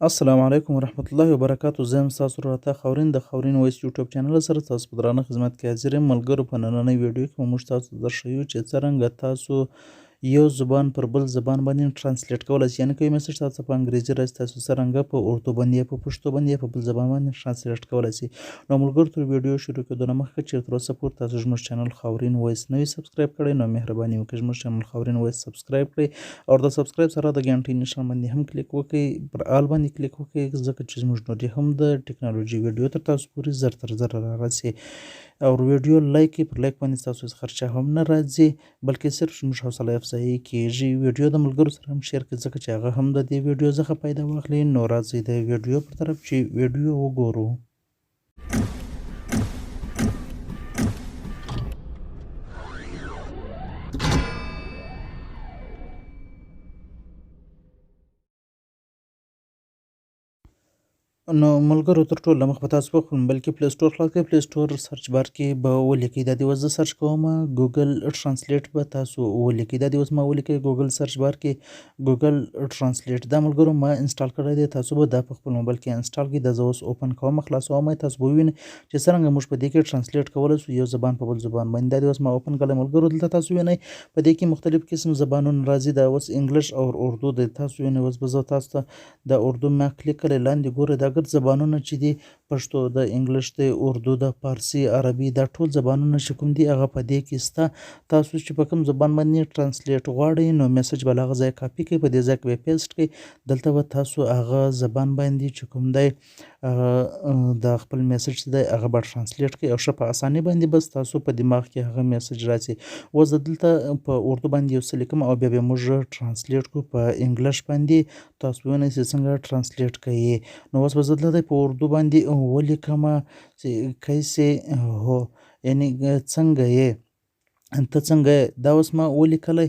السلام علیکم ورحمة الله وبرکاتو. زه یم ستاسو ورور خاورین د خاورین وایس یوټیوب چینل سره تاسو په درانه خدمت کې حاضر یم. ملګرو، په نننۍ ویډیو کې موږ تاسو ته درښیو چې څرنګه تاسو یو زبان پر بل زبان باندې ترانسلیټ کولی شئ. یعنې که یو میسج تاسو په انګریزي راځي، تاسو څرنګه په اردو باندې یا په پښتو باندې یا په بل زبان باندې ترانسلیټ کولی شئ. نو ملګرو، تر ویډیو شروع کېدو نه مخکې چېرته تر اوسه پورې تاسو زموږ چینل خاورین وایس نه وي سبسکرایب کړی، نو مهرباني وکړئ زموږ چینل خاورین وایس سبسکرایب کړئ او د سبسکرایب سره د ګنټۍ نښان باندې هم کلیک وکړئ، پر آل باندې کلیک وکړئ، ځکه چې زموږ نور هم د ټکنالوژي ویډیو تر تاسو پورې زر تر زره رارسي. او ویډیو لایک کړئ، پر لایک باندې ستاسو هېڅ خرچه هم نه راځي، بلکې صرف زموږ حوصله افزایي کېږي. ویډیو د ملګرو سره هم شیر کړئ، ځکه چې هغه هم د دې ویډیو څخه فایده واخلي. نو راځئ د ویډیو پر طرف چې ویډیو وګورو. نو ملګرو، تر ټولو له مخه به تاسو په خپل موبایل کې پلی سټور خلاص کړئ. پلی سټور سرچ بار کې به ولیکئ، دا دې اوس زه سرچ کوم ګوګل ټرانسلیټ به تاسو ولیکئ. دا دې اوس ما ولیکئ ګوګل سرچ بار کې ګوګل ټرانسلیټ. دا ملګرو ما انسټال کړی دی، تاسو به دا په خپل موبایل کې انسټال کړئ. دا زه اوس اوپن کوم، خلاصوم. تاسو به ووینئ چې څرنګه موږ په دې کې ټرانسلیټ کولی شو یو زبان په بل زبان باندې. دا دې اوس ما اوپن کړی ملګرو. دلته تاسو وینئ په دې کې مختلف قسم زبانونه راځي. دا اوس انګلیش او اردو دی. تاسو وینئ اوس به زه تاسو ته د اردو ما کلیک کړی، لاندې ګورئ دا ګرد زبانونه چې دي، پښتو د انګلیش د اردو د فارسي عربي، دا ټول زبانونه چې کوم دي هغه په دې کې شته. تاسو چې په کوم زبان باندې ټرانسلیټ غواړئ نو میسج به له هغه ځایه کاپي کړئ، په دې ځای کې به پیسټ کړئ. دلته به تاسو هغه زبان باندې چې کوم دی د خپل میسج چې دی هغه به ټرانسلیټ کړئ او ښه په اسانۍ باندې بس تاسو په دماغ کې هغه میسج راځي. اوس زه دلته په اردو باندې یو څه لیکم او بیا به موږ ټرانسلیټ کړو په انګلیش باندې. تاسو وینئ چې څنګه ټرانسلیټ کوي. نو اوس به زه دلته په اردو باندې ولیکمه چې کیسې هو، یعنې څنګه یې، ته څنګه یې. دا اوس ما ولیکلی،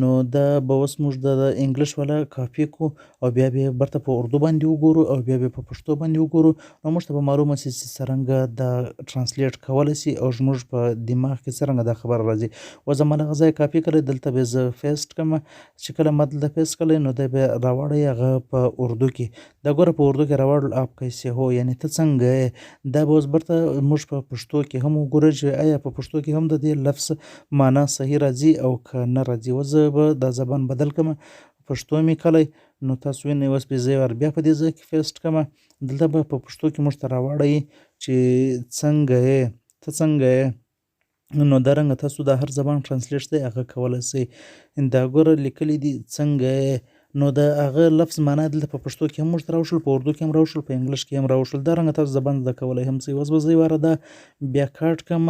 نو دا به اوس موږ د انګلیش والا کاپي کړو او بیا به بیرته په اردو باندې وګورو او بیا به په پښتو باندې وګورو. نو موږ ته به معلومه شي چې څرنګه دا ټرانسلیټ کولی شي او زموږ په دماغ کې څرنګه دا خبره راځي. اوس زه ما دغه ځای کاپي کړی، دلته به زه پیسټ کړم. چې کله ما دلته پیسټ کړی نو دی به راوړی هغه په اردو کې. دا ګوره په اردو کې راوړل آپ کیسې هو، یعنې ته څنګه یې. دا به اوس بیرته موږ په پښتو کې هم وګورو چې آیا په پښتو کې هم د دې لفظ معنا صحیح راځي او که نه راځي. اوس زه به دا زبان بدل کړم، پښتو مې کړی. نو تاسو وینئ اوس به زه بیا په دې ځای کې پیسټ کړم. دلته به په پښتو کې موږ ته راوړی چې څنګه یې، ته څنګه یې. نو دا رنګه تاسو د هر زبان ټرانسلیټ دی هغه کولی شئ. دا ګوره لیکلی دي څنګه یې، نو د هغه لفظ معنا دلته په پښتو کې هم موږ ته راوښول، په اردو کې هم راوښول، په انګلیش کې هم راوښول. دا رنګه تاسو زبان زده کولی هم شئ. اوس به زه یو واره دا بیا کاټ کړم،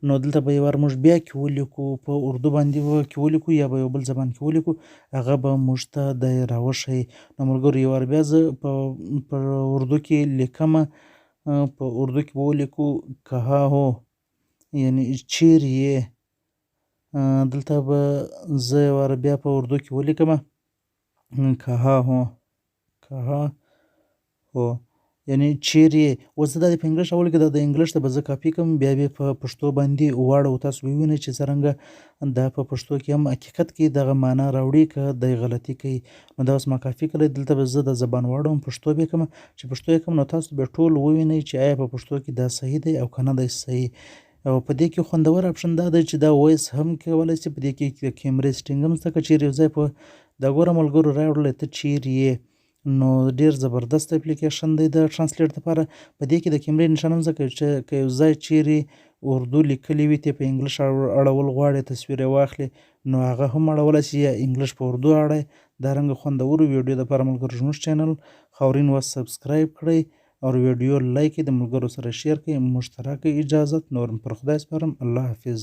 نو دلته به یو واره موږ بیا کې ولیکو، په اردو باندې به کې ولیکو یا به یو بل زبان کې ولیکو، هغه به موږ ته دی راوښیي. نو ملګرو یو واره بیا زه په اردو کې لیکم، په اردو کې به ولیکو کها هو، یعنې چیرې یې. دلته به زه یو واره بیا په اردو کې ولیکم کها هو، کها هو، یعنې چیرې یې. اوس زه دا په انګلیش راولیکم، دا د انګلیش ته به زه کاپي کړم، بیا به په پښتو باندې واړو. تاسو به ووینئ چې څرنګه دا په پښتو کې هم حقیقت کې دغه معنا راوړي که دی غلطي کوي. نو دا اوس ما کاپي کړی، دلته به زه د زبان واړوم، پښتو به یې کړم. چې پښتو یې کړم نو تاسو به ټول ووینئ چې آیا په پښتو کې دا صحیح دی او که نه دی صحیح. او په دې کې خوندور اپشن دا دی چې دا وایس هم کولی شي، په دې کې د کیمرې سټینګ هم شته، که چیرې یو ځای په دا ګوره ملګرو راوړلی ته چیرې یې. نو ډېر زبردست اپلیکیشن دی د ټرانسلیټ لپاره. په دې کې د کیمرې نښان هم ځکه چې که یو ځای چیرې اردو لیکلي وي، ته په انګلیش اړول غواړې، تصویر یې واخلې، نو هغه هم اړولی شي، یا انګلیش په اردو اړئ. دا رنګه خوندورو ویډیو دپاره ملګرو زموږ چینل خاورین وایس سبسکرایب کړئ او ویډیو لایک کړئ، د ملګرو سره شیر کړئ. موږ ته راکړئ اجازت. نور پر خدای سپارم. الله حافظ.